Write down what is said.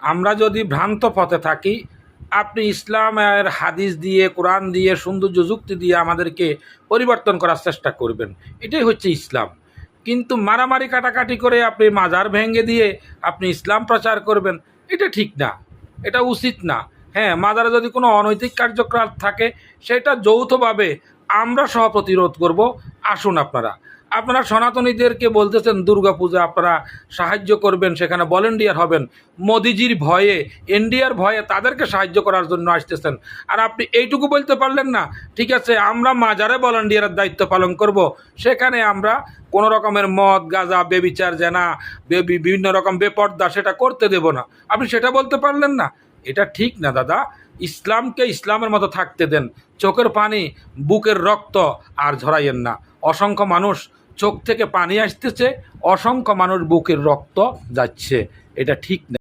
আমরা যদি ভ্রান্ত পথে থাকি, আপনি ইসলামের হাদিস দিয়ে, কোরআন দিয়ে, সৌন্দর্য যুক্তি দিয়ে আমাদেরকে পরিবর্তন করার চেষ্টা করবেন, এটাই হচ্ছে ইসলাম। কিন্তু মারামারি কাটাকাটি করে আপনি মাজার ভেঙে দিয়ে আপনি ইসলাম প্রচার করবেন, এটা ঠিক না, এটা উচিত না। হ্যাঁ, মাজারে যদি কোনো অনৈতিক কার্যকলাপ থাকে সেটা যৌথভাবে আমরা সহ প্রতিরোধ করব। আসুন, আপনারা সনাতনীদেরকে বলতেছেন দুর্গাপূজা আপনারা সাহায্য করবেন, সেখানে ভলেন্টিয়ার হবেন। মোদিজির ভয়ে, ইন্ডিয়ার ভয়ে তাদেরকে সাহায্য করার জন্য আসতেছেন। আর আপনি এইটুকু বলতে পারলেন না, ঠিক আছে আমরা মাজারে ভলেন্টিয়ারের দায়িত্ব পালন করব, সেখানে আমরা কোনো রকমের মদ, গাঁজা, বেবিচার, জেনা, বিভিন্ন রকম বেপর্দা সেটা করতে দেব না। আপনি সেটা বলতে পারলেন না, এটা ঠিক না দাদা। ইসলামকে ইসলামের মতো থাকতে দেন। চোখের পানি, বুকের রক্ত আর ঝরাইয়েন না। অসংখ্য মানুষ চোখ থেকে পানি আসতেছে, অসংখ্য মানুষ বুকের রক্ত যাচ্ছে, এটা ঠিক না।